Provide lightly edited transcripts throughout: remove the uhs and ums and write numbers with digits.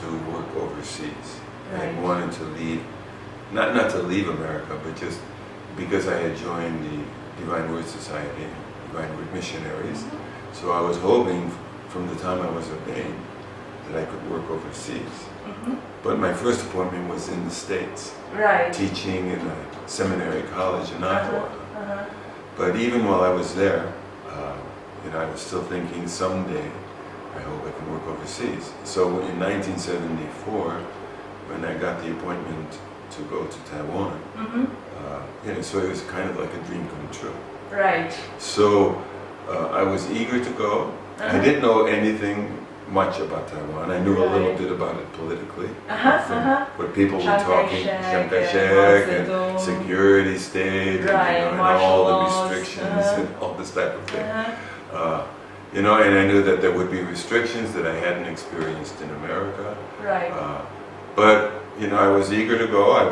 to work overseas. Right. I wanted to leave, not to leave America, but just because I had joined the Divine Word Society, Divine Word Missionaries. So I was hoping from the time I was ordained that I could work overseas. But my first appointment was in the States, Right. teaching in a seminary college in Iowa. But even while I was there, I was still thinking someday I hope I can work overseas. So in 1974, when I got the appointment to go to Taiwan, so it was kind of like a dream come true. Right. So I was eager to go. I didn't know anything much about Taiwan. I knew a little bit about it politically, from what people were talking, Chiang Kai-shek and security state, and all the restrictions and all this type of thing. And I knew that there would be restrictions that I hadn't experienced in America. Right. But I was eager to go. I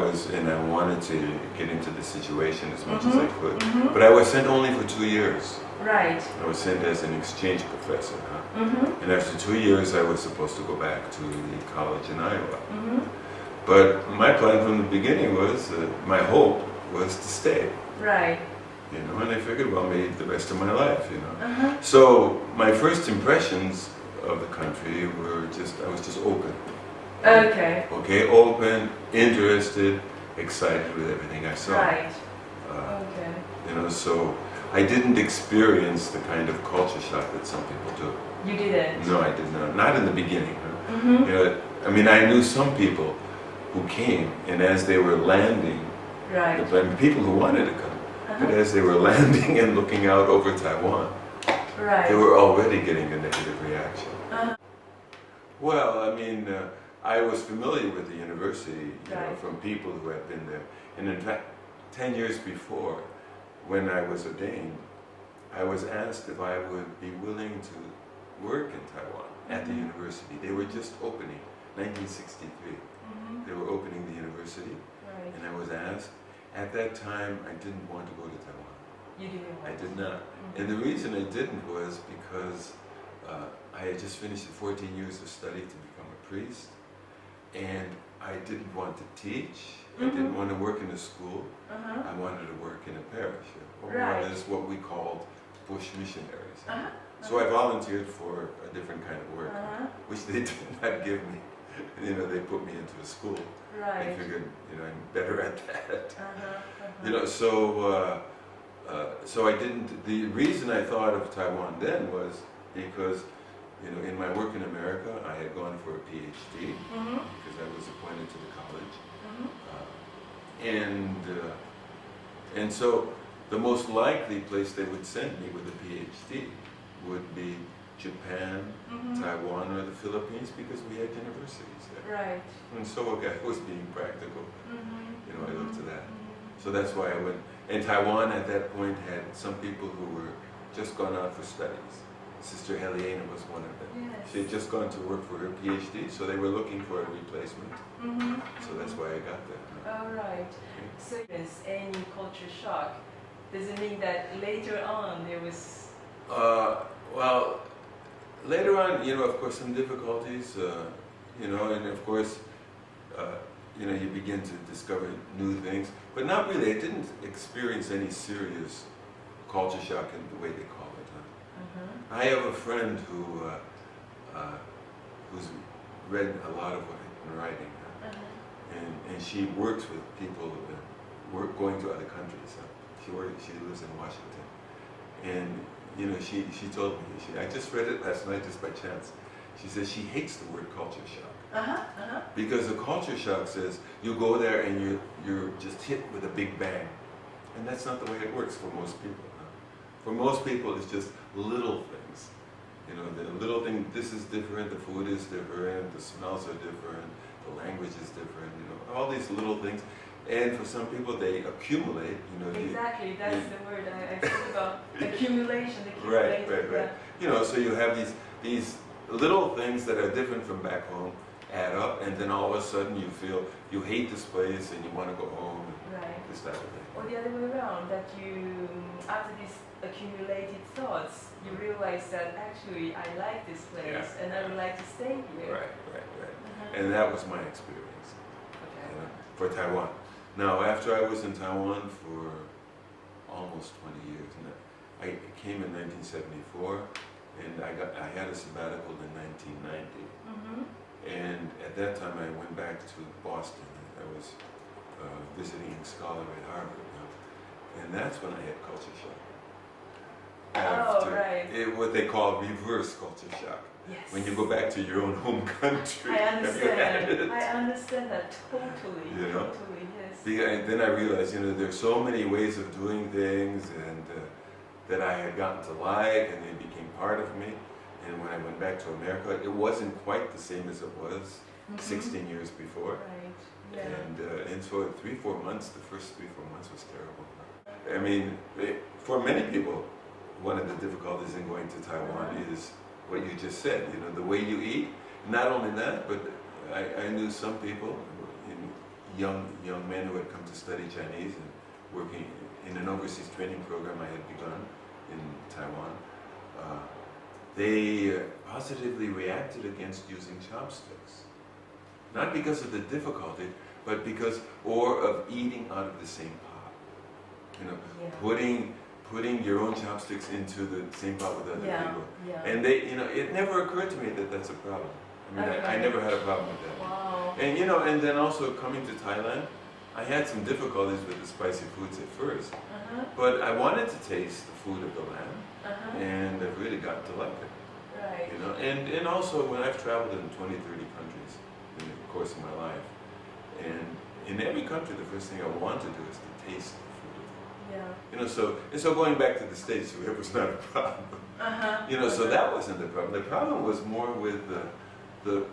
wanted to get into the situation as much as I could. But I was sent only for 2 years. Right. I was sent as an exchange professor. And after 2 years, I was supposed to go back to the college in Iowa. But my plan from the beginning was, my hope was to stay. Right. And I figured, well, maybe the rest of my life, So my first impressions of the country were I was just open. Okay. Okay, open, interested, excited with everything I saw. Right. So I didn't experience the kind of culture shock that some people do. You didn't? No, I did not. Not in the beginning. I knew some people who came, and as they were landing, people who wanted to come, but as they were landing and looking out over Taiwan, they were already getting a negative reaction. Well, I was familiar with the university, from people who had been there. And in fact, 10 years before, when I was ordained, I was asked if I would be willing to work in Taiwan at the university. They were just opening, 1963. They were opening the university, and I was asked. At that time, I didn't want to go to Taiwan. You didn't want I did not. And the reason I didn't was because I had just finished 14 years of study to become a priest, and I didn't want to teach. I didn't want to work in a school. I wanted to work in a parish, or more or less what we called bush missionaries. So I volunteered for a different kind of work, which they did not give me. They put me into a school. I figured, I'm better at that. So I didn't. The reason I thought of Taiwan then was because, in my work in America, I had gone for a PhD because I was appointed to the college, and so the most likely place they would send me with a PhD would be Japan, Taiwan, or the Philippines, because we had universities there. Right. And so I was being practical. I looked to that. So that's why I went. And Taiwan at that point had some people who were just gone out for studies. Sister Helena was one of them. Yes. She had just gone to work for her PhD, so they were looking for a replacement. So that's why I got there. All right. So there's any culture shock. Does it mean that later on there was... Well, later on, of course, some difficulties, and of course, you begin to discover new things, but not really. I didn't experience any serious culture shock in the way they call it. I have a friend who's read a lot of what I've been writing, and she works with people going to other countries. She lives in Washington, and she told me, I just read it last night just by chance. She says she hates the word culture shock. Because the culture shock says you go there and you're just hit with a big bang. And that's not the way it works for most people. For most people, it's just little things. The little thing, this is different, the food is different, the smells are different, the language is different, all these little things. And for some people, they accumulate, Exactly, that's the word I think about. Accumulation. Right. So you have these little things that are different from back home add up, and then all of a sudden you feel you hate this place and you want to go home, and this type of thing. Or the other way around, that you, after these accumulated thoughts, you realize that actually I like this place and I would like to stay here. Right. And that was my experience for Taiwan. Now, after I was in Taiwan for almost 20 years, and I came in 1974, and I had a sabbatical in 1990. And at that time, I went back to Boston. I was visiting scholar at Harvard, and that's when I had culture shock. What they call reverse culture shock. Yes. When you go back to your own home country. I understand. I understand that totally. You know? Totally, yes. Then I realized, there's so many ways of doing things, and that I had gotten to like, and they became part of me. And when I went back to America, it wasn't quite the same as it was 16 years before. Right. Yeah. And so 3-4 months, the first 3-4 months was terrible. I mean, for many people, one of the difficulties in going to Taiwan is what you just said, the way you eat. Not only that, but I knew some people, young men who had come to study Chinese and working in an overseas training program I had begun in Taiwan. They positively reacted against using chopsticks. Not because of the difficulty, but of eating out of the same pot. Putting your own chopsticks into the same pot with other people. Yeah. And it never occurred to me that that's a problem. I mean, I never had a problem with that. Wow. And and then also coming to Thailand, I had some difficulties with the spicy foods at first. But I wanted to taste the food of the land, and I really got to like it. Right. And also when I've traveled in 20, 30 countries in the course of my life, and in every country, the first thing I want to do is to taste the food. Yeah. So going back to the States, it was not a problem. So that wasn't the problem. The problem was more with the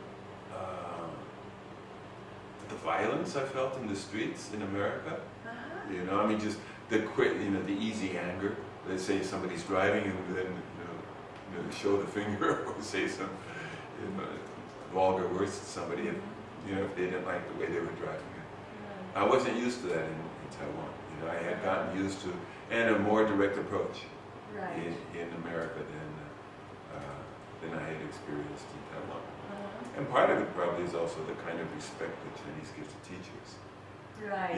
violence I felt in the streets in America. I mean, just the easy anger. Let's say somebody's driving and then show the finger or say some vulgar words to somebody if they didn't like the way they were driving. I wasn't used to that in Taiwan. I had gotten used to a more direct approach in America than I had experienced in Taiwan. And part of it probably is also the kind of respect that Chinese gives to teachers. Right.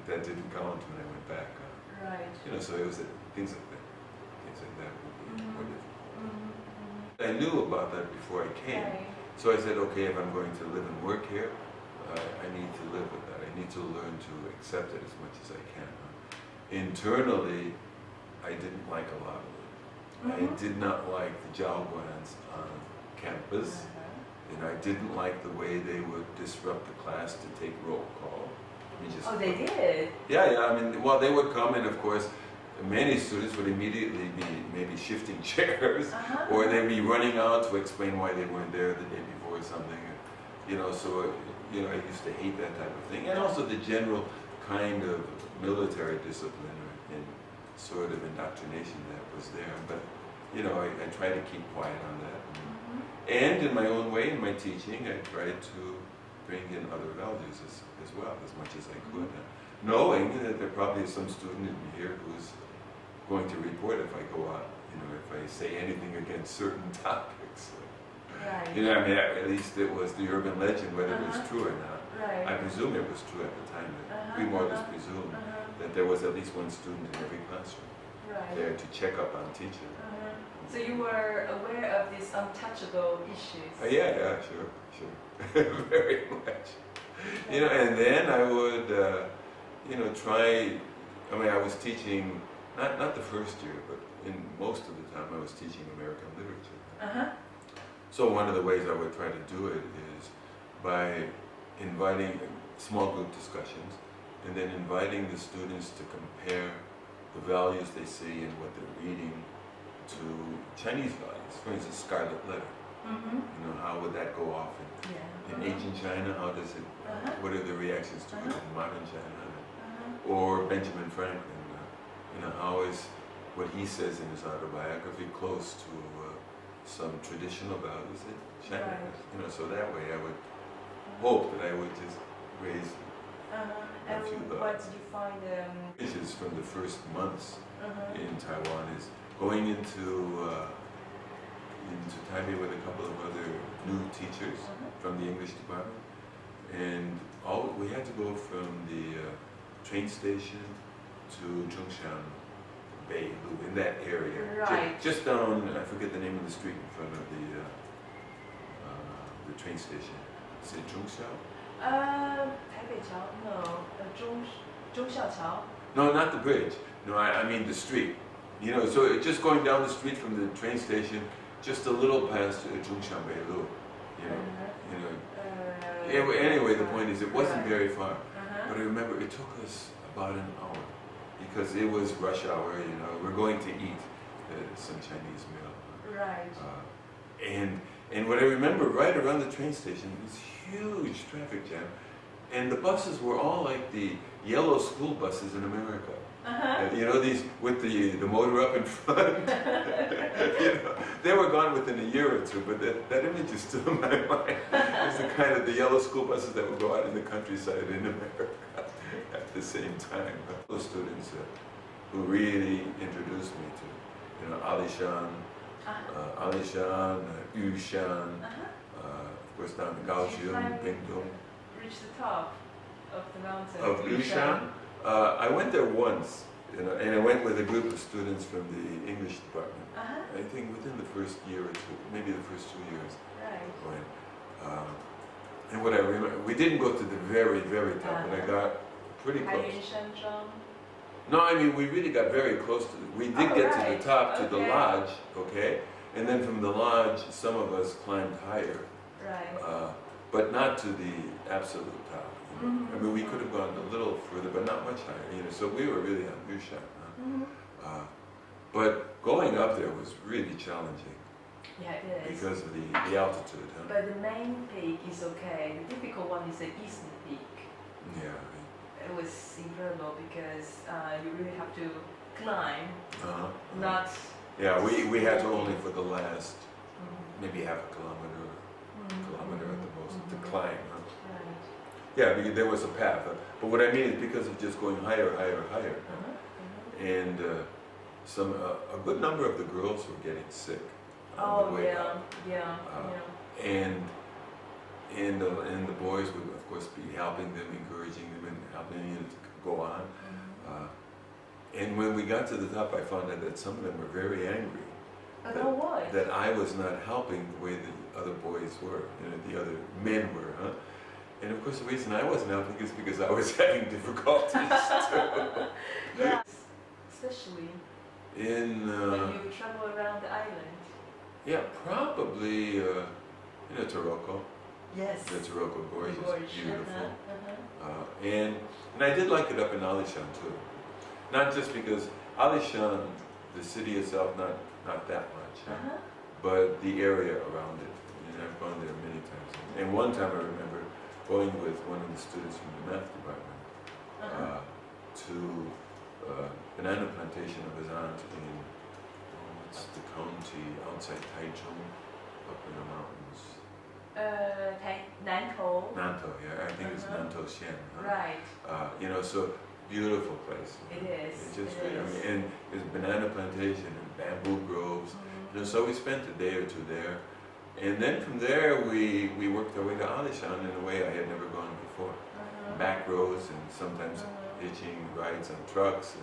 That didn't count when I went back. Right. So it was things like that. Things like that would be more difficult. I knew about that before I came. So I said, okay, if I'm going to live and work here, I need to live with that. I need to learn to accept it as much as I can. Internally, I didn't like a lot of it. I did not like the Jiaoguans on campus, and I didn't like the way they would disrupt the class to take roll call. They did? Yeah. I mean, they would come, and of course, many students would immediately be maybe shifting chairs, or they'd be running out to explain why they weren't there the day before or something. I used to hate that type of thing. And also the general kind of military discipline and sort of indoctrination that was there. But, I tried to keep quiet on that. And in my own way, in my teaching, I tried to bring in other values as well, as much as I could. Knowing that there probably is some student in here who's going to report if I go out, if I say anything against certain topics. Right. I mean, at least it was the urban legend, whether it was true or not. Right. I presume it was true at the time. That we more or less presumed that there was at least one student in every classroom there to check up on teaching. So you were aware of these untouchable issues? Yeah, sure. Very much. And then I would, try, I was teaching, not the first year, but in most of the time I was teaching American literature. So one of the ways I would try to do it is by inviting small group discussions, and then inviting the students to compare the values they see and what they're reading to Chinese values. For instance, Scarlet Letter. How would that go off in ancient China? How does it? What are the reactions to it in modern China? Or Benjamin Franklin. How is what he says in his autobiography close to some traditional values that China has? So that way I would hope that I would just raise and what did you find? Issues from the first months in Taiwan is going into into Taipei with a couple of other new teachers from the English department, and we had to go from the train station to Zhongshan Bay, in that area. Right. Just down, I forget the name of the street in front of the train station. Is it Zhongxiao? Taipei Qiao? No. Zhongxiao Qiao? No, not the bridge. No, I mean the street. You know, so just going down the street from the train station, just a little past Zhongshan Bei Lu. Anyway, the point is it wasn't very far. But I remember it took us about an hour because it was rush hour, you know, we're going to eat some Chinese meal. Right. And what I remember right around the train station was huge traffic jam. And the buses were all like the yellow school buses in America. You know, these with the motor up in front. You know, they were gone within a year or two, but that image is still in my mind. It's the kind of the yellow school buses that would go out in the countryside in America at the same time. Those students who really introduced me to, you know, Alishan, Yushan, of course down in Kaohsiung, Bingdong. Reach the top of the mountain. Of Yushan? I went there once, you know, and I went with a group of students from the English department. I think within the first year or two, maybe the first 2 years. Right. And what I remember, we didn't go to the very, very top, but I got pretty close. No, I mean, we really got very close to it. We did get to the top, to the lodge, okay? And then from the lodge, some of us climbed higher. Right. But not to the absolute top. You know? I mean, we could have gone a little further, but not much higher. You know, so we were really on Yushan. But going up there was really challenging. Yeah, it is. Because of the altitude. But the main peak is okay. The difficult one is the eastern peak. Yeah. It was incredible because you really have to climb, not. Yeah, we had to only for the last maybe half a kilometer at the most to climb. Right. Yeah, because there was a path. But what I mean is because of just going higher, and a good number of the girls were getting sick on the way up. And the boys would of course be helping them, encouraging them, and helping them to go on. And when we got to the top, I found out that some of them were very angry. That I was not helping the way the other boys were, you know, the other men were, And of course the reason I wasn't helping is because I was having difficulties too. Yeah, especially when you travel around the island. Yeah, probably, Taroko. Yes. The Taroko Gorge is beautiful. And I did like it up in Alishan too. Not just because Alishan, the city itself, not that much, but the area around it. And I've gone there many times. And one time I remember going with one of the students from the math department to banana plantation of his aunt in, what's the county, outside Taichung, up in the mountains. Nantou. Nantou, yeah, I think it's Nantou Xian. Right. You know, so beautiful place. It is. It's just, I mean, and there's banana plantation and bamboo groves. You know, so we spent a day or two there. And then from there, we worked our way to Alishan in a way I had never gone before. Back roads and sometimes hitching rides on trucks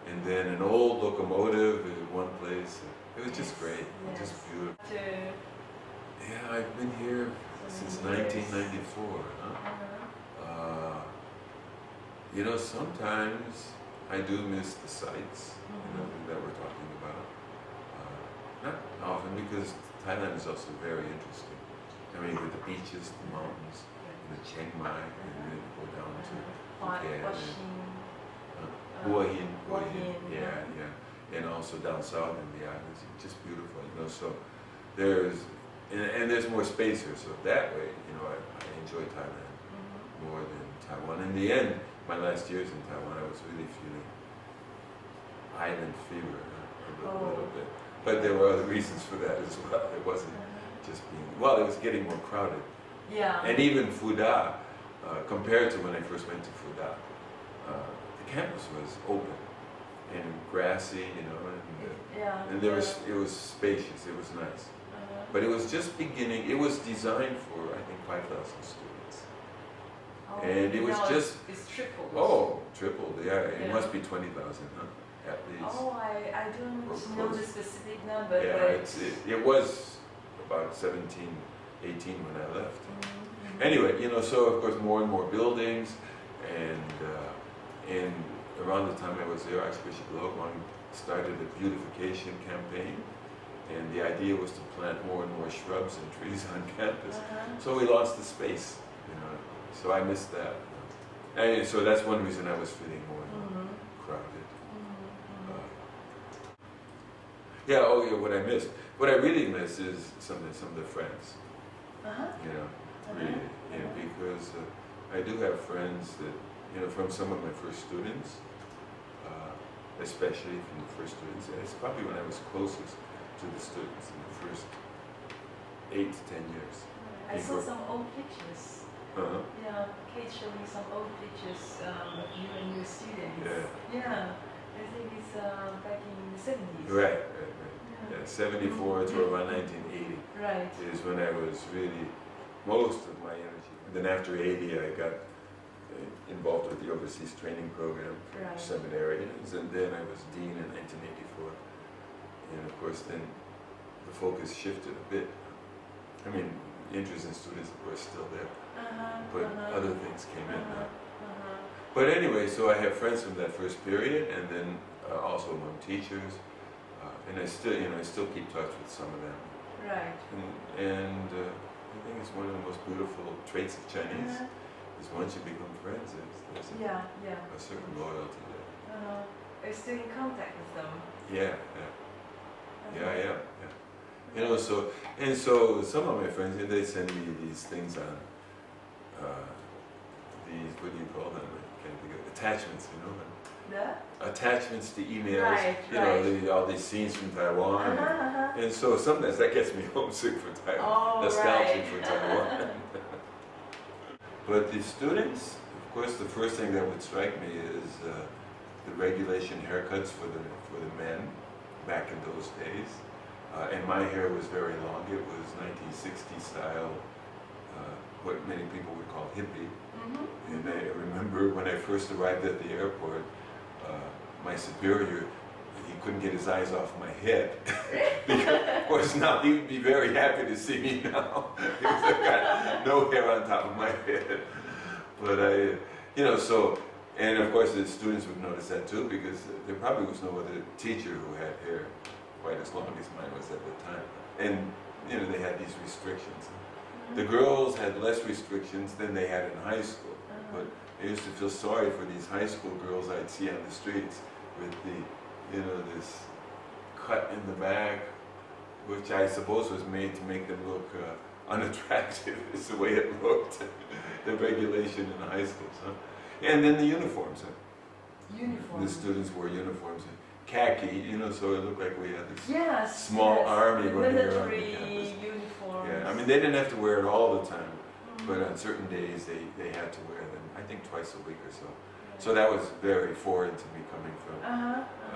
and then an old locomotive in one place. It was just great, just beautiful. Yeah, I've been here since 1994. You know, sometimes I do miss the sights, you know, that we're talking about. Not often, because Thailand is also very interesting. I mean, with the beaches, the mountains, the Chiang Mai, and then go down to Phuket, Hua Hin, yeah, and also down south in the islands. It's just beautiful, you know. So there's there's more space here, so that way, you know, I enjoy Thailand more than Taiwan. In the end, my last years in Taiwan, I was really feeling island fever a little bit. But there were other reasons for that as well. It wasn't just being, well, it was getting more crowded. Yeah. And even Fuda, compared to when I first went to Fuda, the campus was open. and grassy, you know, and there was, it was spacious, it was nice. But it was just beginning, it was designed for, I think, 5,000 students. Oh, and it was just... It's tripled. Oh, tripled, yeah. It must be 20,000, huh? At least. Oh, I don't know the specific number. Yeah, it was about 17, 18 when I left. Anyway, you know, so of course more and more buildings, and around the time I was there, Archbishop Logwang started a beautification campaign, and the idea was to plant more and more shrubs and trees on campus. So we lost the space, you know, so I missed that. And so that's one reason I was feeling more and more crowded. Yeah, oh yeah, what I missed. What I really miss is some of the friends. You know, really, you know, because I do have friends that, you know, from some of my first students, especially from the first students. It's probably when I was closest to the students in the first 8 to 10 years. I saw some old pictures. Yeah, Kate showed me some old pictures of you and your students. Yeah, I think it's back in the 70s. Right. Yeah, 74 to around 1980 is when I was really most of my energy. And then after 80, I got involved with the overseas training program for seminarians, and then I was dean in 1984. And of course, then the focus shifted a bit. I mean, interest in students, of course, still there, but other things came in now. But anyway, so I have friends from that first period, and then also among teachers, and I still, you know, I still keep touch with some of them. And I think it's one of the most beautiful traits of Chinese is once you become friends, there's a certain loyalty there. Are you still in contact with them? Yeah. You know, so some of my friends, they send me these things on these, what do you call them? I can't think of attachments, you know. Attachments to emails, you know, all these scenes from Taiwan, and so sometimes that gets me homesick for Taiwan, nostalgic for Taiwan. But the students, of course, the first thing that would strike me is the regulation haircuts for the men back in those days. And my hair was very long. It was 1960 style, what many people would call hippie. And I remember when I first arrived at the airport, my superior, he couldn't get his eyes off my head. Because, of course, now he would be very happy to see me now. Because I've got no hair on top of my head. But you know, so, and of course the students would notice that too, because there probably was no other teacher who had hair quite as long as mine was at the time. And, you know, they had these restrictions. The girls had less restrictions than they had in high school. But I used to feel sorry for these high school girls I'd see on the streets with the, you know, this cut in the back, which I suppose was made to make them look unattractive, is the way it looked, the regulation in the high schools. And then the uniforms. The students wore uniforms. Khaki, you know, so it looked like we had this small army running around the campus. Uniforms. Yeah, I mean, they didn't have to wear it all the time, but on certain days they had to wear them, I think twice a week or so. So that was very foreign to me coming from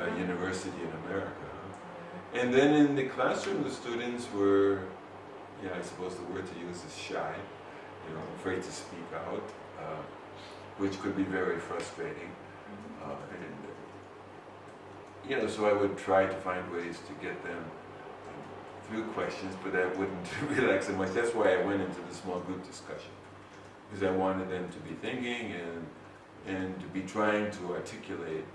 a university in America. And then in the classroom, the students were, I suppose the word to use is shy, you know, afraid to speak out, which could be very frustrating. And, you know, so I would try to find ways to get them through questions, but that wouldn't relax them much. That's why I went into the small group discussion, because I wanted them to be thinking and to be trying to articulate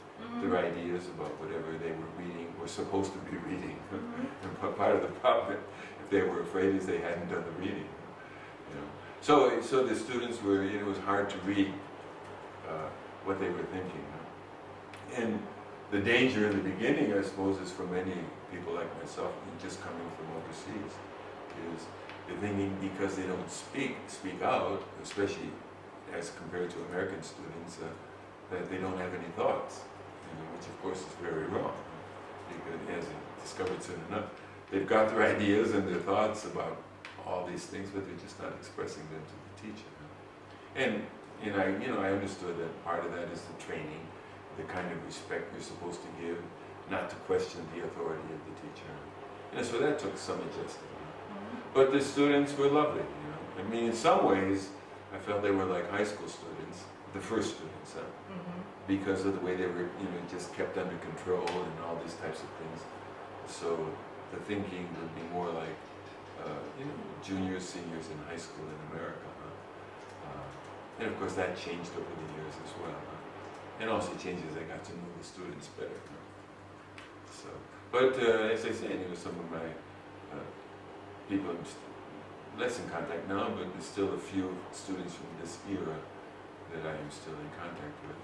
their ideas about whatever they were reading or supposed to be reading. And part of the problem, if they were afraid, is they hadn't done the reading. You know, so the students were. It was hard to read what they were thinking. And the danger in the beginning, I suppose, is for many people like myself, just coming from overseas, is the thinking because they don't speak out, especially as compared to American students, that they don't have any thoughts, which of course is very wrong, because as I discovered soon enough, they've got their ideas and their thoughts about all these things, but they're just not expressing them to the teacher. And I understood that part of that is the training the kind of respect you're supposed to give, not to question the authority of the teacher. So that took some adjusting. But the students were lovely, I mean, in some ways, I felt they were like high school students, the first students, because of the way they were, just kept under control and all these types of things. So the thinking would be more like, juniors, seniors in high school in America. And of course that changed over the years as well. And also changed as I got to know the students better. So, but as I say, some of my people I'm less in contact now, but there's still a few students from this era that I am still in contact with.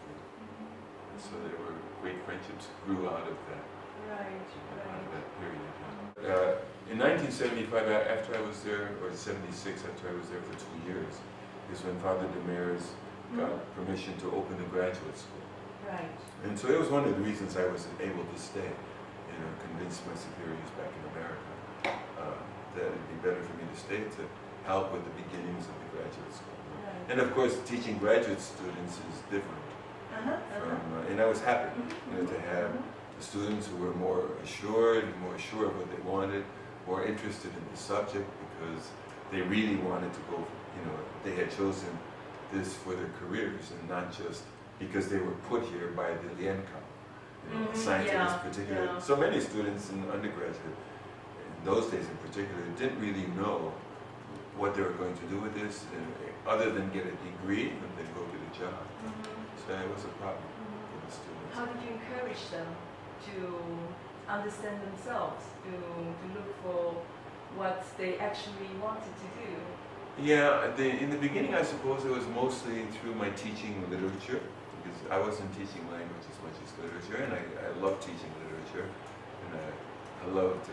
And so there were great friendships grew out of that. Out of that period. In 1975, after I was there, or 76, after I was there for 2 years, is when Father Demers got permission to open the graduate school. And so it was one of the reasons I was able to stay, convince my superiors back in America that it'd be better for me to stay to help with the beginnings of the graduate school. And of course, teaching graduate students is different. And I was happy to have the students who were more assured of what they wanted, more interested in the subject because they really wanted to go, they had chosen this for their careers and not just because they were put here by the Lienka, assigned to this particular. So many students in undergraduate, in those days in particular, didn't really know what they were going to do with this, other than get a degree and then go get a job. So it was a problem for the students. How did you encourage them to understand themselves, to look for what they actually wanted to do? Yeah, in the beginning, I suppose it was mostly through my teaching literature, because I wasn't teaching language as much as literature, and I loved teaching literature, and I loved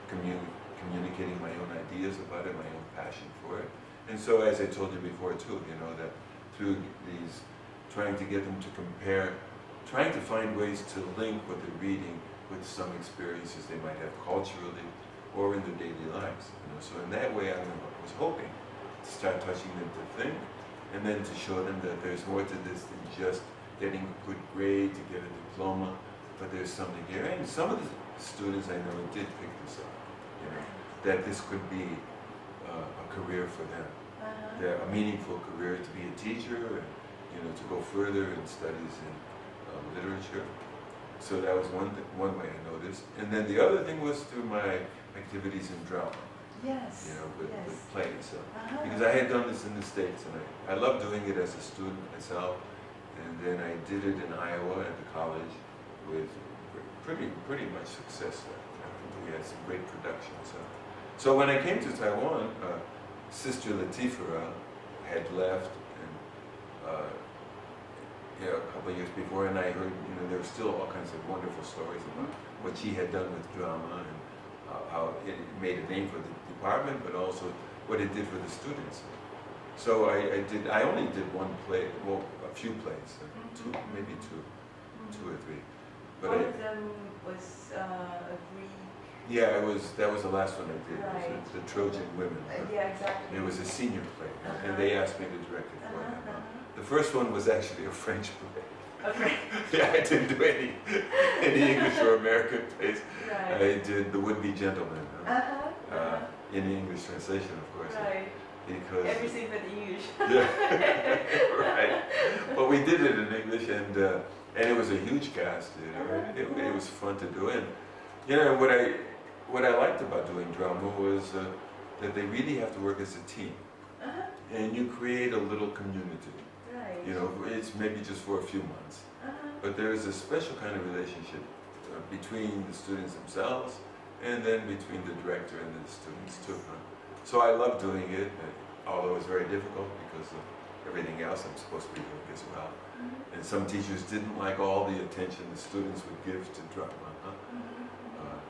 communicating my own ideas about it, my own passion for it. And so, as I told you before too, that through these, trying to get them to compare, trying to find ways to link what they're reading with some experiences they might have culturally or in their daily lives. So in that way, I was hoping to start touching them to think, and then to show them that there's more to this than just getting a good grade to get a diploma, but there's something here. And some of the students I know did pick this up, that this could be a career for them, a meaningful career to be a teacher, and to go further in studies in literature. So that was one way I noticed. And then the other thing was through my activities in drama. With plays. So, because I had done this in the States, and I loved doing it as a student myself. And then I did it in Iowa at the college with pretty much success there. We had some great productions. So when I came to Taiwan, Sister Latifah had left, and a couple of years before, and I heard there were still all kinds of wonderful stories about what she had done with drama and how it made a name for the department, but also what it did for the students. So I only did one play, well, a few plays, maybe two or three. But one of them was a Greek. Yeah, that was the last one I did. Right. It was the Trojan Women. Yeah, exactly. It was a senior play, and they asked me to direct it for them. The first one was actually a French play. Okay. Yeah, I didn't do any English or American plays. Right. I did The Would-Be Gentleman. In the English translation, of course. Right. Because everything but English. Yeah, right. But we did it in English, and it was a huge cast. It was fun to do, and what I liked about doing drama was that they really have to work as a team, and you create a little community. Right. It's maybe just for a few months, but there is a special kind of relationship between the students themselves, and then between the director and the students too. So I love doing it, although it's very difficult because of everything else I'm supposed to be doing as well. And some teachers didn't like all the attention the students would give to drama.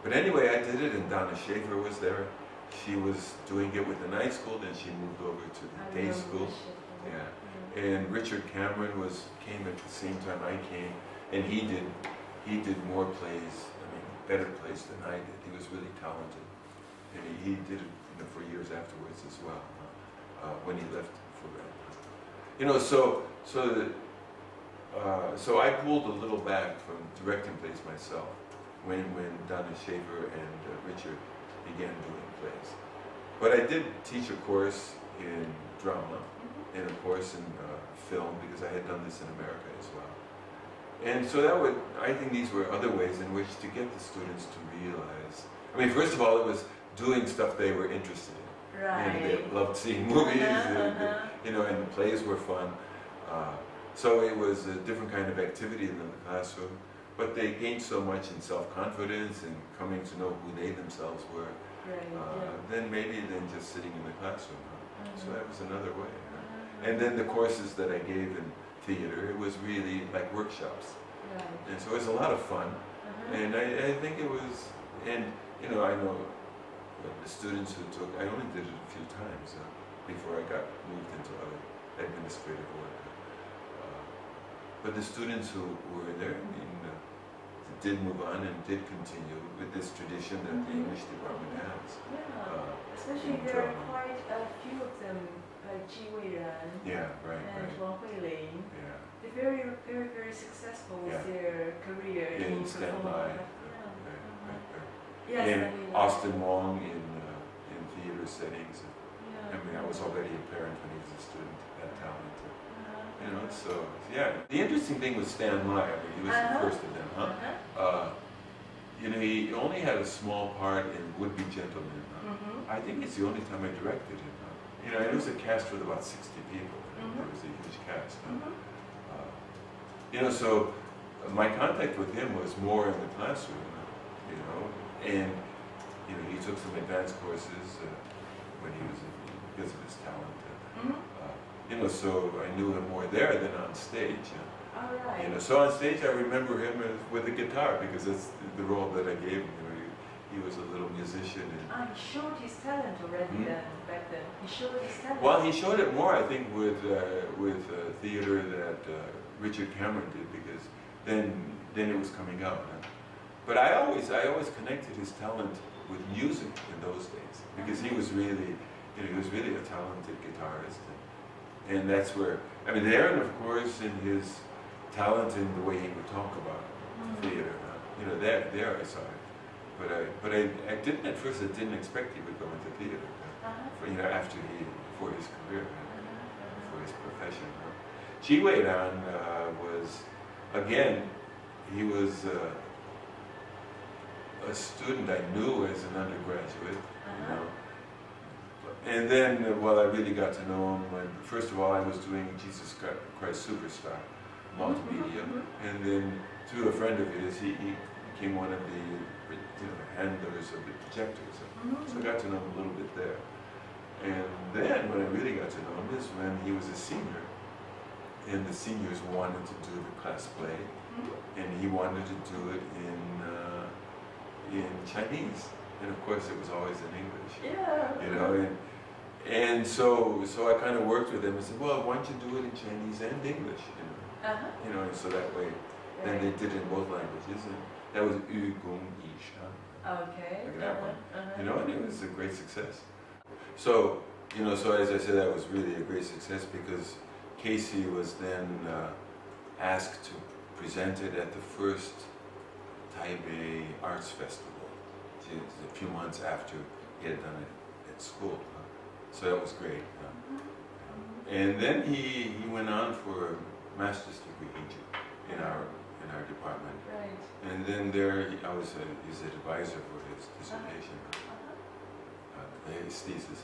But anyway, I did it, and Donna Schaefer was there. She was doing it with the night school, then she moved over to the day school. Yeah. And Richard Cameron came at the same time I came, and he did more plays, better plays than I did. He was really talented. And he did it for years afterwards as well, when he left for that. So so I pulled a little back from directing plays myself when Donna Schaefer and Richard began doing plays. But I did teach a course in drama and a course in film because I had done this in America as well. And so that would, I think these were other ways in which to get the students to realize. I mean, first of all, it was doing stuff they were interested in. Right. And they loved seeing movies, and, you know, and the plays were fun. So it was a different kind of activity than the classroom. But they gained so much in self-confidence and coming to know who they themselves were. Then maybe than just sitting in the classroom. So that was another way. And then the courses that I gave in theater, it was really like workshops. And so it was a lot of fun. And I think it was, and you know, I know the students who took, I only did it a few times before I got moved into other administrative work. But the students who were there, I mean, did move on and did continue with this tradition that the English department has. Especially there are quite a few of them, like Ji Wei-ran and Wang Huilin. They're very successful with their career in performance. And Austin Wong in theater settings. I mean, I was already a parent when he was a student, that talent. You know, so yeah. The interesting thing was Stan Lai. I mean, he was the first of them, you know, he only had a small part in Would Be Gentlemen. I think it's the only time I directed him. You know, it was a cast with about 60 people. It was a huge cast. You know, so my contact with him was more in the classroom. You know, and you know, he took some advanced courses when he was because of his talent. You know, so I knew him more there than on stage. You know, so on stage I remember him with a guitar because that's the role that I gave him. You know, he was a little musician. And he showed his talent already back then. He showed his talent. Well, he showed it more, I think, with theater that Richard Cameron did because then it was coming out. But I always connected his talent with music in those days because he was really, you know, he was really a talented guitarist. And that's where, I mean, there, and of course, in his talent in the way he would talk about theater. You know, there I saw it. But I didn't, at first, I didn't expect he would go into theater. For, you know, for his career, for his profession. Ji Wei-ran was, again, he was a student I knew as an undergraduate, you know. And then, well, I really got to know him when, first of all, I was doing Jesus Christ Superstar, multimedia, and then through a friend of his, he became one of the handlers of the projectors. So I got to know him a little bit there. And then, when I really got to know him is when he was a senior, and the seniors wanted to do the class play, and he wanted to do it in Chinese. And of course, it was always in English. You know, and so I kind of worked with him and said, well, why don't you do it in Chinese and English? You know, you know, and so that way, then they did it in both languages, and that was Yu Gong Yi Shan. Like that one. You know, and it was a great success. So, you know, so as I said, that was really a great success because Casey was then asked to present it at the first Taipei Arts Festival. A few months after he had done it at school. So that was great. And then he went on for a master's degree in our department. And then there I was his advisor for his dissertation, his thesis.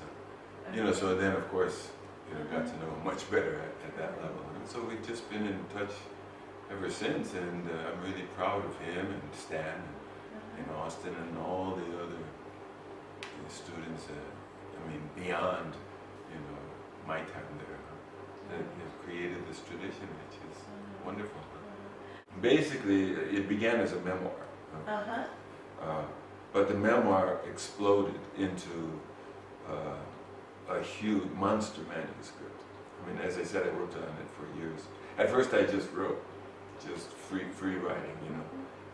You know, so then of course, you know, got to know him much better at that level. And so we've just been in touch ever since, and I'm really proud of him and Stan. In Austin and all the other students, I mean, beyond, you know, my time there, that have created this tradition, which is wonderful. Basically, it began as a memoir, but the memoir exploded into a huge monster manuscript. I mean, as I said, I worked on it for years. At first, I just wrote, just free writing, you know.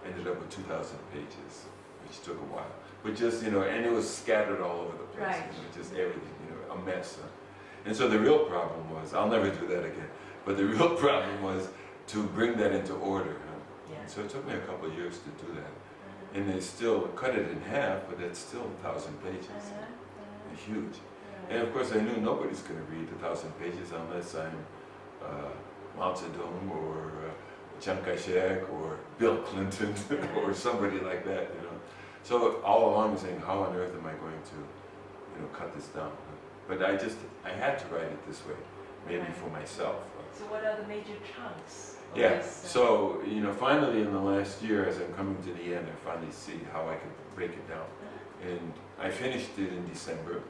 Ended up with 2,000 pages, which took a while. But just, you know, and it was scattered all over the place, you know, just everything, you know, a mess. And so the real problem was, I'll never do that again, but the real problem was to bring that into order. Yeah. So it took me a couple of years to do that. And they still cut it in half, but it's still 1,000 pages. Huge. And of course I knew nobody's going to read 1,000 pages unless I'm Mao Zedong or Chiang Kai-shek or Bill Clinton or somebody like that, you know. So all along I'm saying, how on earth am I going to, you know, cut this down? But I had to write it this way, maybe for myself. So what are the major chunks? Yeah, so, you know, finally in the last year, as I'm coming to the end, I finally see how I can break it down. And I finished it in December,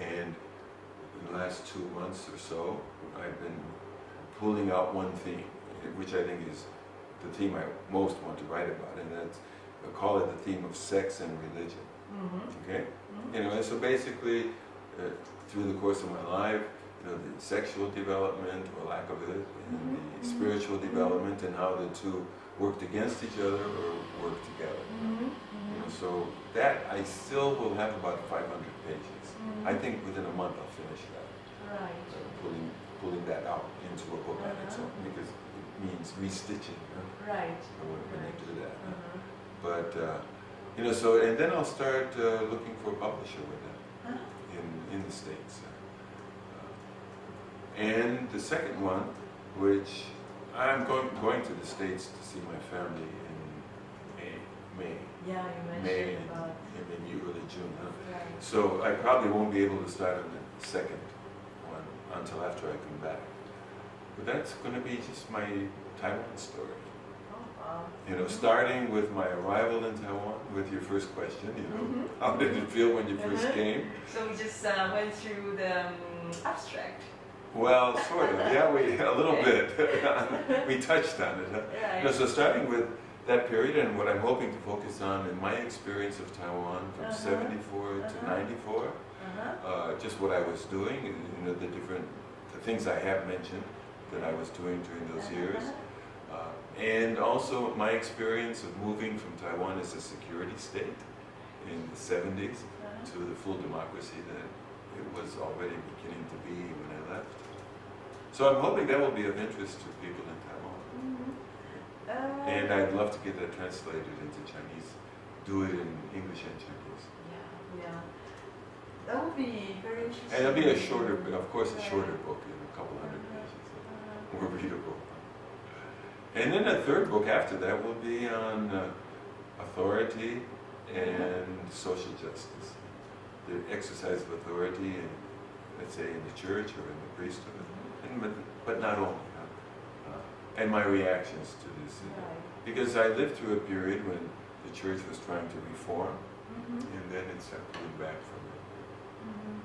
and in the last 2 months or so, I've been pulling out one theme, which I think is the theme I most want to write about, and that's, I call it the theme of sex and religion. Okay? You know, and so basically, through the course of my life, you know, the sexual development or lack of it, and the spiritual development, and how the two worked against each other or worked together. You know, so that I still will have about 500 pages. I think within a month I'll finish that. Right. Pulling that out into a book on its own, because it means restitching. Right. When I do that. But you know, so and then I'll start looking for a publisher with that in the States. And the second one, which I'm going to the States to see my family in May. Yeah, you mentioned May about and maybe early June. Right. So I probably won't be able to start on the second one until after I come back. But that's going to be just my Taiwan story. You know, starting with my arrival in Taiwan, with your first question, you know, how did it feel when you first came? So we just went through the abstract. Well, sort of, yeah, a little bit. We touched on it. Right. You know, so starting with that period, and what I'm hoping to focus on in my experience of Taiwan from 74 to 94, just what I was doing, you know, the things I have mentioned that I was doing during those years. And also my experience of moving from Taiwan as a security state in the 70s to the full democracy that it was already beginning to be when I left. So I'm hoping that will be of interest to people in Taiwan. And I'd love to get that translated into Chinese, do it in English and Chinese. Yeah. That would be very interesting. And it'll be a shorter, of course, a shorter book, you know, a couple hundred pages, more readable. And then a third book after that will be on authority and social justice. The exercise of authority, in, let's say, in the church or in the priesthood, but not only. And my reactions to this. Because I lived through a period when the church was trying to reform, and then it started pulling back from it.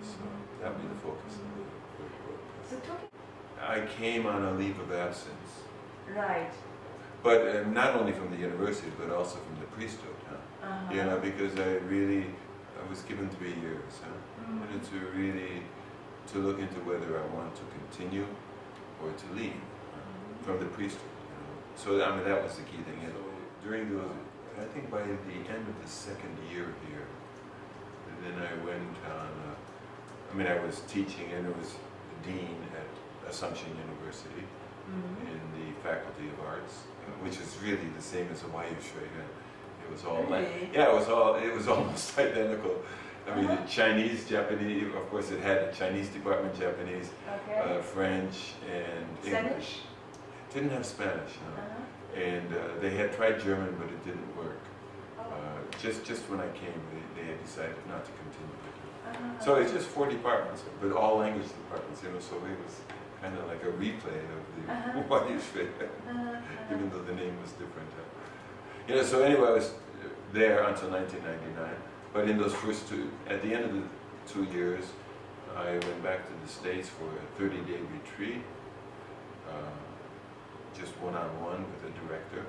So that would be the focus of the third book. I came on a leave of absence. Right. But not only from the university, but also from the priesthood. You know, because I was given 3 years. And to look into whether I want to continue or to leave from the priesthood. You know. So I mean, that was the key thing. And during those, I think by the end of the second year here, and then I went on. I was teaching, and it was the dean at Assumption University in the Faculty of Arts, which is really the same as Hawaii Shui. It was all it was almost identical. I mean, Chinese, Japanese, of course it had a Chinese department, Japanese, French, and English. Didn't have Spanish, no. And they had tried German, but it didn't work. Just when I came, they had decided not to continue with it. So it's just 4 departments, but all language departments, you know, so it was kind of like a replay of the Hawaii Shui, even though the name was different. You know, so anyway, I was there until 1999, but in those first at the end of the 2 years, I went back to the States for a 30-day retreat, just one-on-one with a director,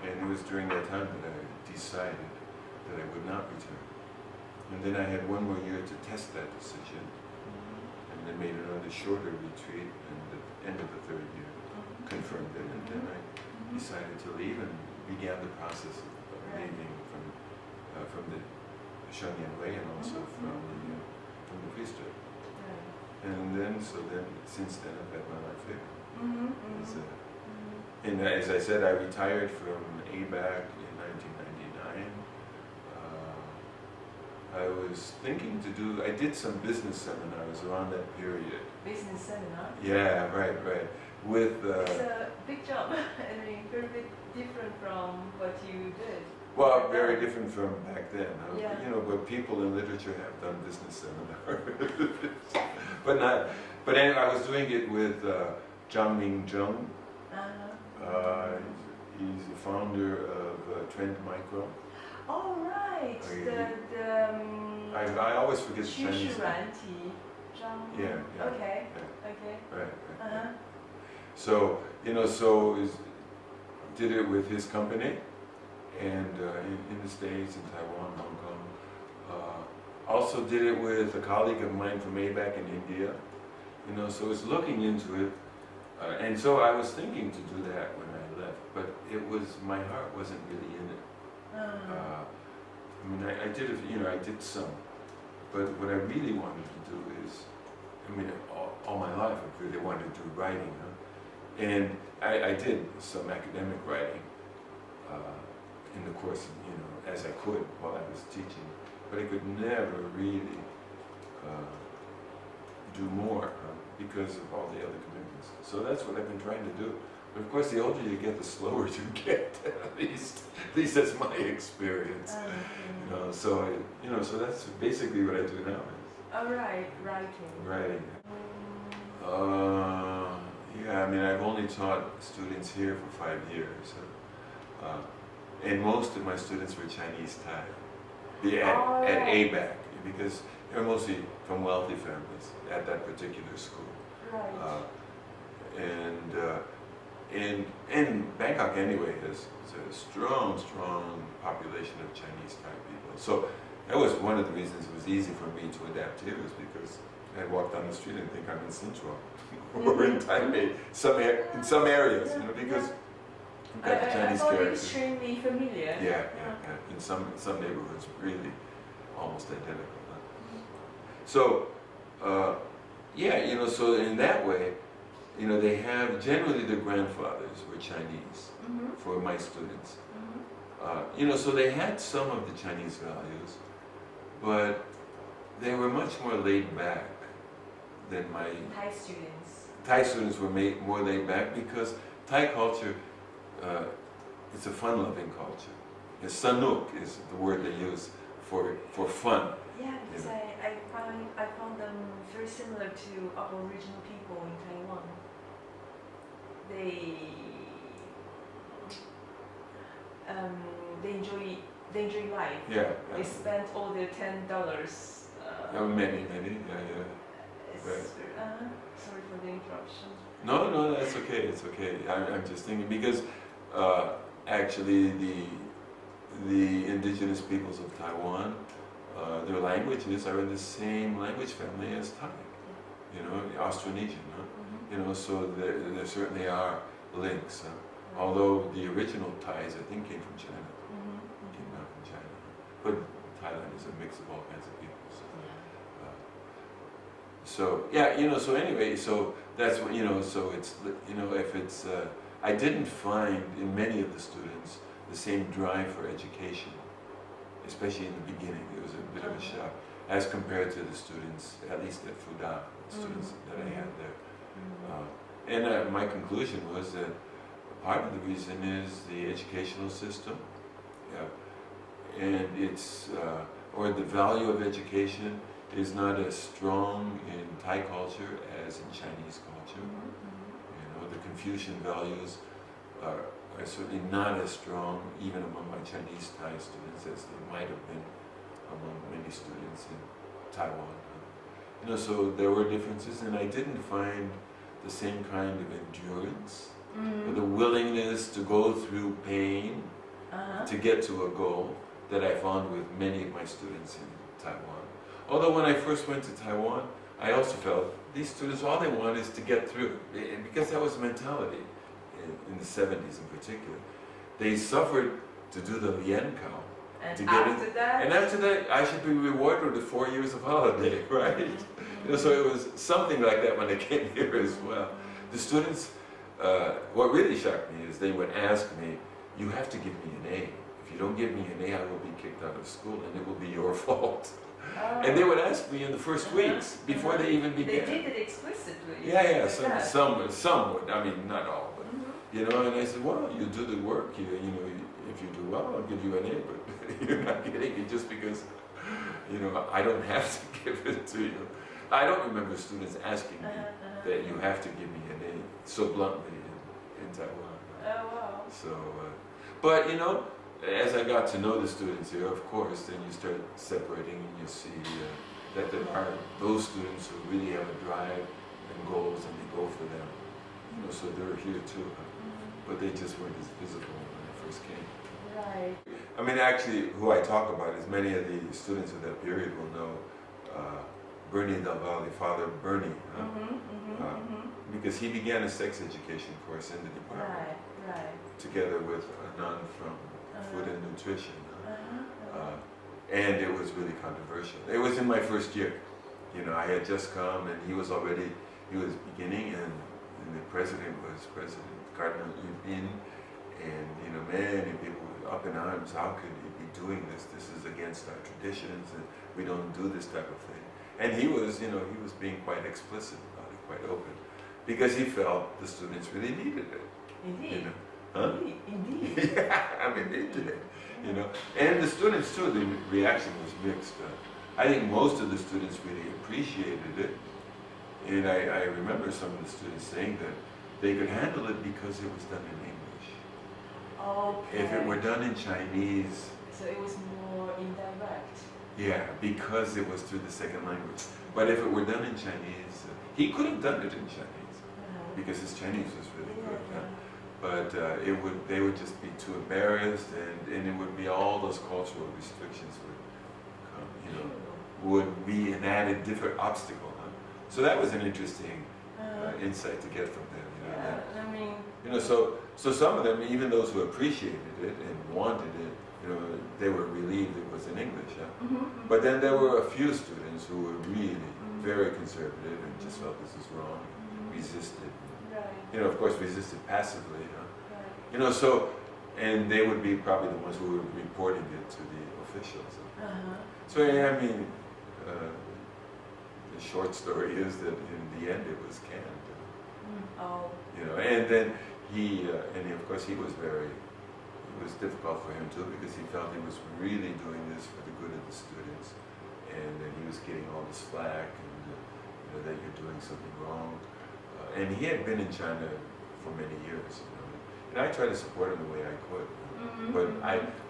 and it was during that time that I decided that I would not return. And then I had 1 more year to test that decision, and then made another shorter retreat, and at the end of the 3rd year, confirmed it, and then I decided to leave and began the process of leaving from the Shenyang Way and also from the priesthood. And then, since then I've had my life here. And as I said, I retired from ABAC in 1999. I was thinking to do, I did some business seminars around that period. Business seminar? Yeah, right. With it's a big job. I mean, very bit different from what you did. Well, very different from back then. Yeah. You know, but people in literature have done business seminars. but not. But anyway, I was doing it with Jiangming Zheng. He's the founder of Trend Micro. Oh right, I always forget the Chinese. Yeah. Okay. Yeah. Okay. Right. So did it with his company, and in the States, in Taiwan, Hong Kong. Also did it with a colleague of mine from ABAC in India. So it's looking into it, and so I was thinking to do that when I left, but my heart wasn't really in it. I mean, I did it, I did some, but what I really wanted to do is, all my life I really wanted to do writing, and I did some academic writing in the course, as I could while I was teaching, but I could never really do more because of all the other commitments. So that's what I've been trying to do. But of course, the older you get, the slower you get. At least that's my experience. So that's basically what I do now. All right, writing. Writing. Yeah, I've only taught students here for 5 years, and most of my students were Chinese Thai. At ABAC, because they're mostly from wealthy families at that particular school. Right. And Bangkok anyway is a strong population of Chinese Thai people. So that was one of the reasons it was easy for me to adapt here, is because I'd walk down the street and think I'm in Central or in Taipei, in some areas, because you've got the Chinese characters. Extremely familiar. Yeah. In some neighborhoods, really almost identical. So, so in that way, they have, generally their grandfathers were Chinese for my students. So they had some of the Chinese values, but they were much more laid back than my Thai students. Thai students were more laid back because Thai culture, it's a fun-loving culture. Sanuk is the word they use for fun. Yeah, because I found them very similar to Aboriginal people in Taiwan. They enjoy life. Yeah. They spent all their $10. Many. Yeah. Right. Sorry for the interruption. No, that's okay. It's okay. I'm just thinking because actually the indigenous peoples of Taiwan, their languages are in the same language family as Thai. Austronesian. So there certainly are links. Although the original Thais, I think, came from China. Came out from China. But Thailand is a mix of all kinds of people. So anyway, so that's what, so it's, if it's, I didn't find in many of the students the same drive for education, especially in the beginning. It was a bit of a shock, as compared to the students, at least at Fuda, the students that I had there. And my conclusion was that part of the reason is the educational system, and it's, or the value of education is not as strong in Thai culture as in Chinese culture. The Confucian values are certainly not as strong even among my Chinese Thai students as they might have been among many students in Taiwan. So there were differences, and I didn't find the same kind of endurance, or the willingness to go through pain to get to a goal that I found with many of my students in Taiwan. Although when I first went to Taiwan, I also felt these students, all they want is to get through, because that was the mentality in the 70s in particular. They suffered to do the Lien Kao. And after that, I should be rewarded with 4 years of holiday, right? So it was something like that when I came here as well. The students, what really shocked me is they would ask me, you have to give me an A. If you don't give me an A, I will be kicked out of school and it will be your fault. And they would ask me in the first weeks before they even began. They did it explicitly. Yeah, some would. I mean, not all, but you know. And I said, well, you do the work. You know, if you do well, I'll give you an A. But you're not getting it just because, you know, I don't have to give it to you. I don't remember students asking me that you have to give me an A so bluntly in Taiwan. Oh wow. So, but you know. As I got to know the students here, of course, then you start separating and you see that there are those students who really have a drive and goals and they go for them. You know, so they're here too, but they just weren't as visible when I first came. Right. I mean, actually, who I talk about is many of the students of that period will know Bernie Del Valle, Father Bernie, because he began a sex education course in the department, together with a nun from Food and Nutrition, and it was really controversial. It was in my first year. You know, I had just come, and he was beginning, and the president was President Cardinal Yubin, and you know, many people were up in arms. How could he be doing this? This is against our traditions, and we don't do this type of thing. And he was, you know, he was being quite explicit about it, quite open, because he felt the students really needed it. Indeed. You know? Huh? Indeed. Yeah, I mean, they did, you know. And the students too, the reaction was mixed. I think most of the students really appreciated it. And I remember some of the students saying that they could handle it because it was done in English. Okay. If it were done in Chinese... So it was more indirect. Yeah, because it was through the second language. But if it were done in Chinese, he could have done it in Chinese, because his Chinese was really good. But they would just be too embarrassed, and it would be all those cultural restrictions would come, you know, would be an added different obstacle. So that was an interesting insight to get from them. You know, I mean, you know, so some of them, even those who appreciated it and wanted it, you know, they were relieved it was in English. But then there were a few students who were really very conservative and just felt this is wrong, resisted. You know, of course, resisted passively. You know, so, and they would be probably the ones who were reporting it to the officials. So, yeah, I mean, the short story is that in the end it was canned. You know, and then of course he was it was difficult for him too, because he felt he was really doing this for the good of the students, and then he was getting all this flack, and you know, that you're doing something wrong. And he had been in China for many years, you know, and I tried to support him the way I could, but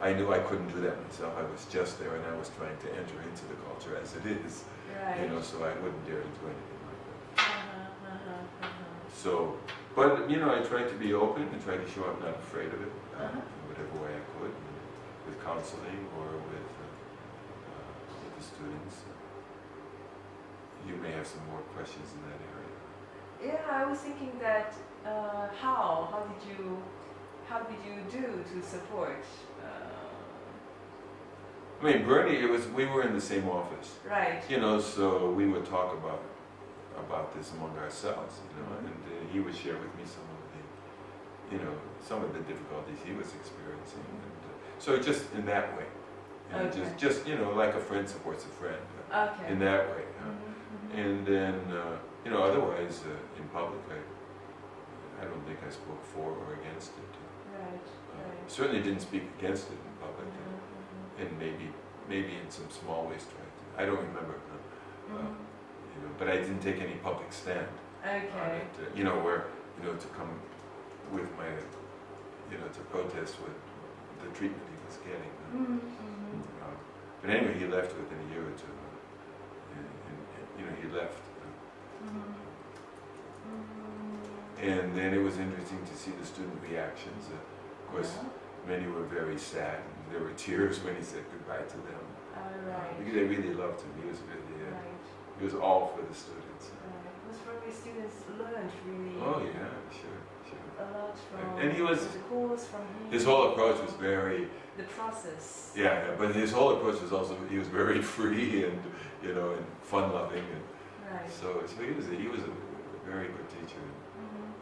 I knew I couldn't do that myself. I was just there, and I was trying to enter into the culture as it is, you know, so I wouldn't dare to do anything like that. So, but you know, I tried to be open and tried to show I'm not afraid of it, in whatever way I could, with counseling or with the students. You may have some more questions in that area. Yeah, I was thinking that how did you do to support? I mean, Bernie, we were in the same office. Right. You know, so we would talk about this among ourselves, you know, and he would share with me some of the difficulties he was experiencing, and so just in that way, you know, just you know, like a friend supports a friend, in that way, and then you know, otherwise in public, I don't think I spoke for or against it. Certainly didn't speak against it in public, and maybe in some small ways tried to. I don't remember, you know, but I didn't take any public stand on it. You know, where you know, to come with my, you know, to protest with the treatment he was getting. But anyway, he left within a year or two, and you know, he left. And then it was interesting to see the student reactions. Of course, many were very sad, and there were tears when he said goodbye to them. Because they really loved him. He was really, he was all for the students. It was probably students learned really. Oh yeah, sure. A lot from. And he was. The course from him. His whole approach was very. The process. Yeah, but his whole approach was also, he was very free and, you know, and fun-loving, and so he was a very good teacher.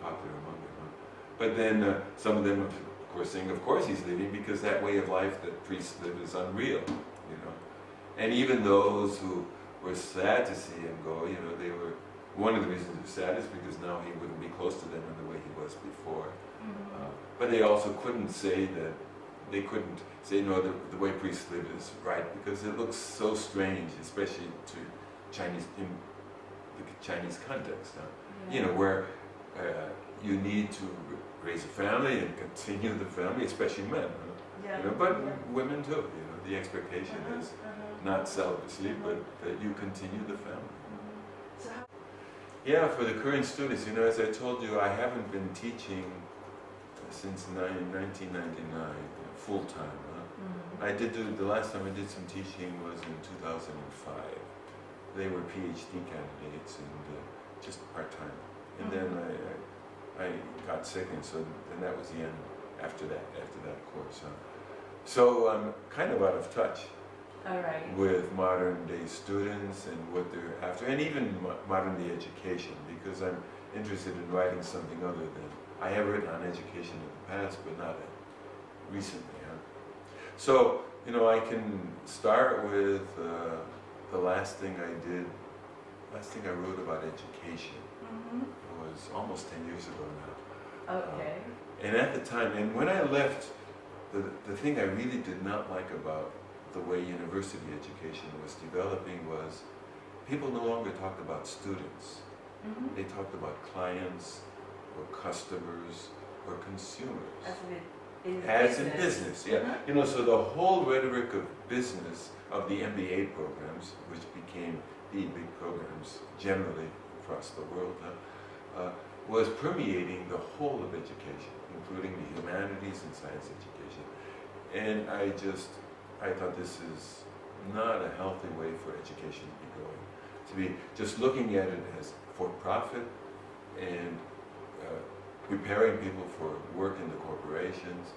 popular among them. Huh? But then some of them, of course, saying, of course he's leaving because that way of life that priests live is unreal, you know. And even those who were sad to see him go, you know, they were, one of the reasons they were sad is because now he wouldn't be close to them in the way he was before. But they also couldn't say that, they couldn't say, no, the way priests live is right, because it looks so strange, especially to Chinese, in the Chinese context, huh? You know, where you need to raise a family and continue the family, especially men, huh? You know, but women too, you know, the expectation is not celibacy, but that you continue the family. Yeah, for the current students, you know, as I told you, I haven't been teaching since 1999, full-time. I did the last time I did some teaching was in 2005. They were PhD candidates and just part-time. And then I got sick, and so then that was the end after that course. So I'm kind of out of touch with modern day students and what they're after, and even modern day education, because I'm interested in writing something other than, I have written on education in the past, but not recently. Huh? So, you know, I can start with the last thing I wrote about education. It was almost 10 years ago now. Okay. And at the time, and when I left, the thing I really did not like about the way university education was developing was people no longer talked about students. They talked about clients or customers or consumers. As in business, yeah. You know, so the whole rhetoric of business of the MBA programs, which became the big programs generally across the world, was permeating the whole of education, including the humanities and science education. And I thought this is not a healthy way for education to be going. To be just looking at it as for profit and preparing people for work in the corporations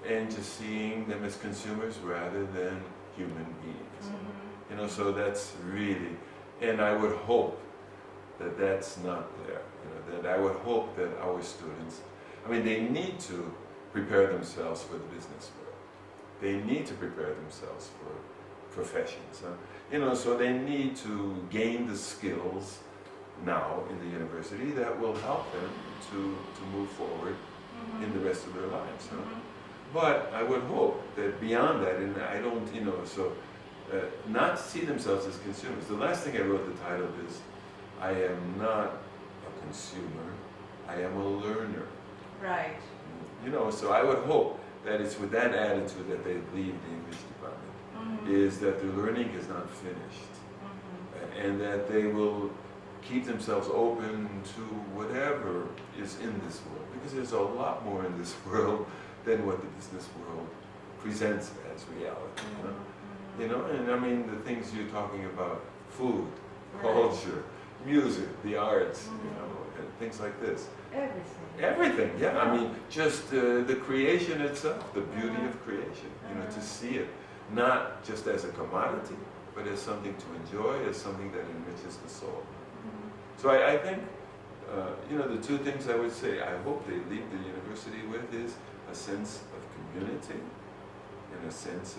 and just seeing them as consumers rather than human beings. You know, so that's really, and I would hope that that's not there. You know, that I would hope that our students, I mean, they need to prepare themselves for the business world. They need to prepare themselves for professions. You know, so they need to gain the skills now in the university that will help them to move forward in the rest of their lives. But I would hope that beyond that, and I don't, you know, so not to see themselves as consumers. The last thing I wrote, the title is, I am not a consumer, I am a learner. Right. You know, so I would hope that it's with that attitude that they leave the English department, is that their learning is not finished, and that they will keep themselves open to whatever is in this world, because there's a lot more in this world than what the business world presents as reality. You know, and I mean the things you're talking about, food, culture, music, the arts, you know, and things like this. Everything. Everything, yeah. I mean, just the creation itself, the beauty of creation, you know, to see it, not just as a commodity, but as something to enjoy, as something that enriches the soul. So I think, you know, the two things I would say, I hope they leave the university with is a sense of community and a sense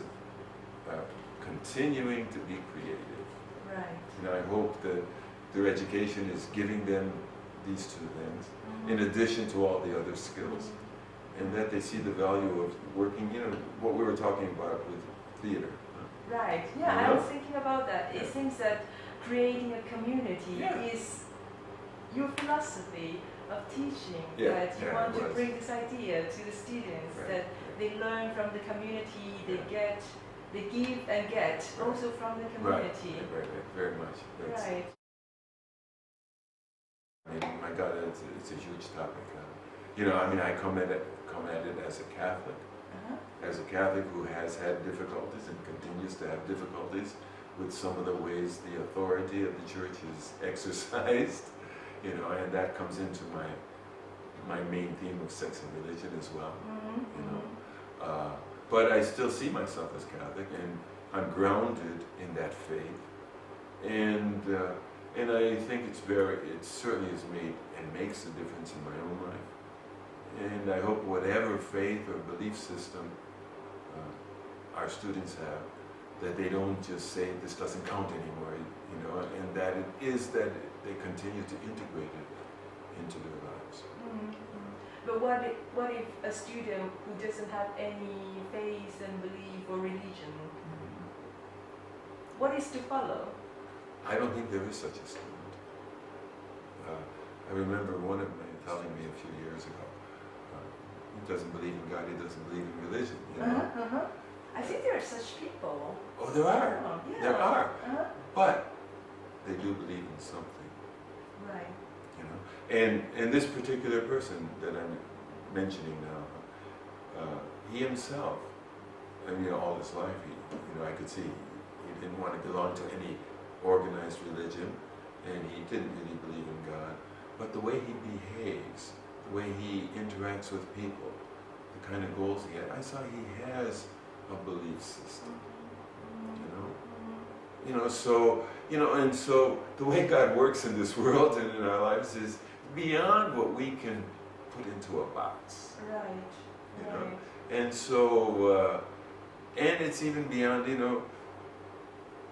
of continuing to be creative. Right. And I hope that their education is giving them these two things, in addition to all the other skills, and that they see the value of working, you know, what we were talking about with theater. Right, yeah, I was thinking about that. It seems that creating a community is your philosophy of teaching, that you want to bring this idea to the students, that they learn from the community, they give and get also from the community. Right, very much. Right. I mean, my God, it's a huge topic. You know, I mean, I come at it as a Catholic, as a Catholic who has had difficulties and continues to have difficulties with some of the ways the authority of the church is exercised. You know, and that comes into my main theme of sex and religion as well. You know, but I still see myself as Catholic, and I'm grounded in that faith. And and I think it certainly has made and makes a difference in my own life. And I hope whatever faith or belief system our students have, that they don't just say this doesn't count anymore, you know, and that it is that they continue to integrate it into their lives. But what if a student who doesn't have any faith and belief or religion, what is to follow? I don't think there is such a student. I remember one of them telling me a few years ago, he doesn't believe in God, he doesn't believe in religion. You know? I think there are such people. Oh, there are. Yeah. There are. But they do believe in something. Right. You know, and this particular person that I'm mentioning now, he himself, I mean, all his life, you know, I could see he didn't want to belong to any organized religion, and he didn't really believe in God. But the way he behaves, the way he interacts with people, the kind of goals he has, I saw he has a belief system. You know, so, you know, and so the way God works in this world and in our lives is beyond what we can put into a box. Right. You know, and so, and it's even beyond, you know,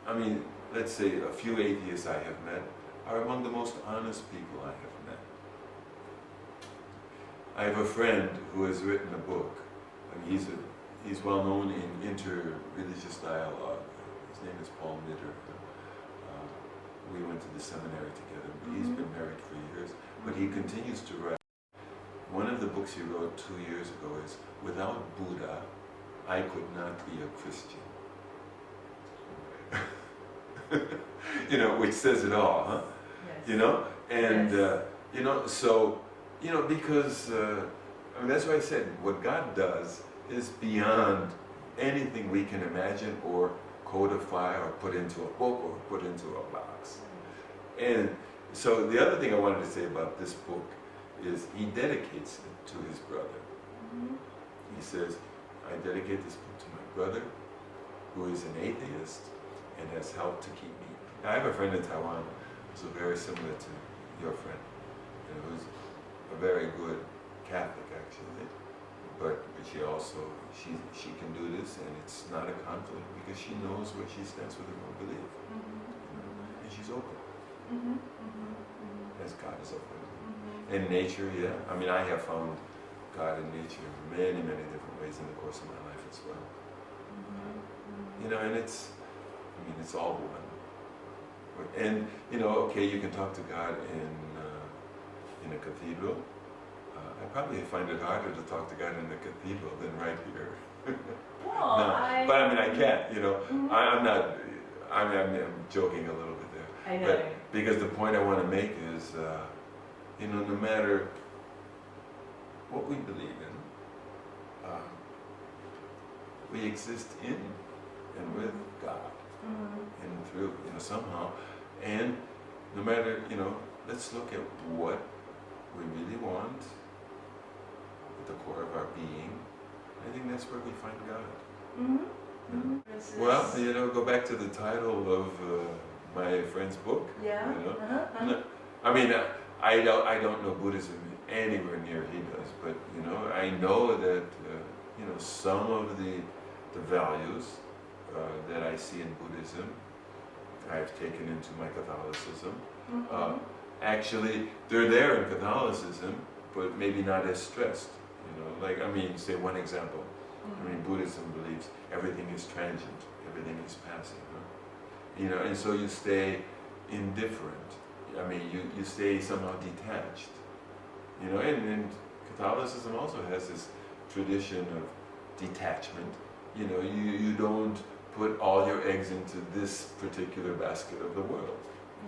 I mean, let's say a few atheists I have met are among the most honest people I have met. I have a friend who has written a book. I mean, he's well known in inter-religious dialogue. His name is Paul Mitter. We went to the seminary together. He's been married for years, but he continues to write. One of the books he wrote 2 years ago is, "Without Buddha, I could not be a Christian." You know, which says it all, huh? Yes. You know, and yes. you know, so you know, because I mean, that's why I said what God does is beyond anything we can imagine or codify or put into a book or put into a box. And so the other thing I wanted to say about this book is he dedicates it to his brother. He says, "I dedicate this book to my brother, who is an atheist and has helped to keep me." Now, I have a friend in Taiwan who's very similar to your friend, you know, who's a very good Catholic actually, but she also, she can do this and it's not a conflict because she knows where she stands with her own belief. You know, and she's open. As God is open. In nature, yeah. I mean, I have found God in nature in many, many different ways in the course of my life as well. You know, and it's, I mean, it's all one. And, you know, okay, you can talk to God in a cathedral. I probably find it harder to talk to God in the cathedral than right here. Well, no, but I mean, I can't, you know. I'm not, I'm joking a little bit there. I know. But because the point I want to make is, you know, no matter what we believe in, we exist in and with God and through, you know, somehow. And no matter, you know, let's look at what we really want at the core of our being. I think that's where we find God. Well, you know, go back to the title of my friend's book. Yeah. You know? I mean, I don't know Buddhism anywhere near he does, but you know, I know that you know, some of the values that I see in Buddhism, I've taken into my Catholicism. Actually, they're there in Catholicism, but maybe not as stressed. You know, like, I mean, say one example. I mean, Buddhism believes everything is transient, everything is passing. Huh? You know, and so you stay indifferent. I mean, you stay somehow detached. You know, and Catholicism also has this tradition of detachment. You know, you don't put all your eggs into this particular basket of the world.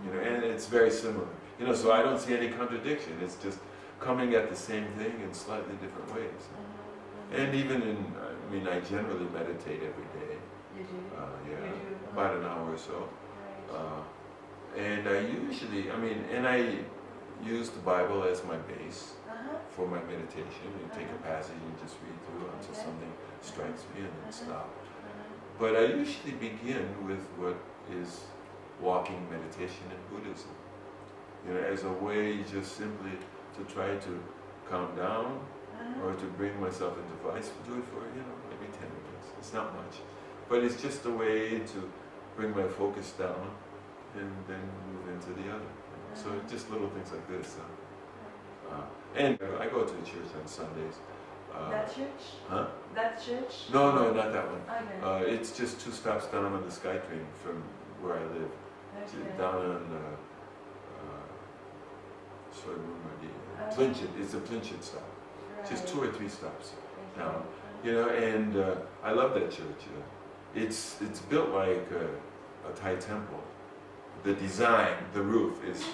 You know, and it's very similar. You know, so I don't see any contradiction. It's just coming at the same thing in slightly different ways. And even in, I mean, I generally meditate every day. You do? Yeah, you do? about an hour or so. Right. And I usually, I mean, and I use the Bible as my base for my meditation. You take a passage and just read through until something strikes me and then stop. But I usually begin with what is walking meditation in Buddhism. you know, as a way just simply to try to calm down or to bring myself into focus. I do it for, you know, maybe 10 minutes. It's not much. But it's just a way to bring my focus down and then move into the other. So just little things like this. And I go to the church on Sundays. That church? Huh? That church? No, not that one. Okay. It's just 2 stops down on the SkyTrain from where I live. Okay. Down on Plinchet. It's a Plinchet stop. Right. Just 2 or 3 stops down. You know, and I love that church. It's built like a Thai temple. The design, the roof is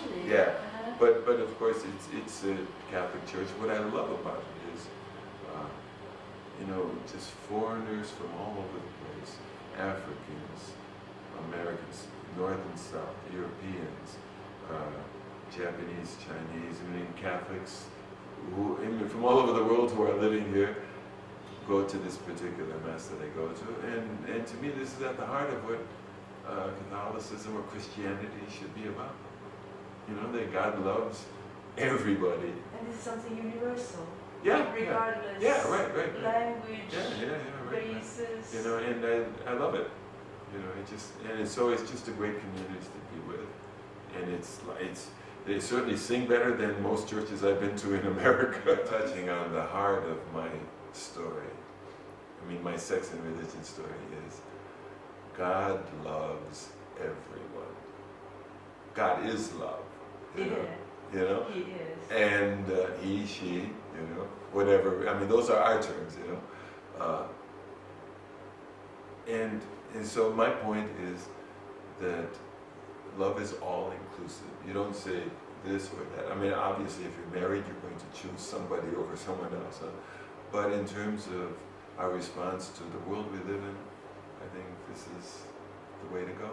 but of course it's a Catholic church. What I love about it is, you know, just foreigners from all over the place, Africans, Americans, North and South, Europeans, Japanese, Chinese, I mean Catholics, who from all over the world who are living here, go to this particular mass that I go to, and to me this is at the heart of what Catholicism or Christianity should be about. You know, that God loves everybody. And this is something universal. Yeah. Regardless. Yeah, right. Language. Right, races. You know, and I love it. You know, so it's just a great community to be with, and they certainly sing better than most churches I've been to in America. Touching on the heart of my story. I mean, my sex and religion story is God loves everyone. God is love. You know? He is. And he, she, you know, whatever. I mean, those are our terms, you know. And so my point is that love is all inclusive. You don't say this or that. I mean, obviously, if you're married, you're going to choose somebody over someone else. But in terms of our response to the world we live in, I think this is the way to go.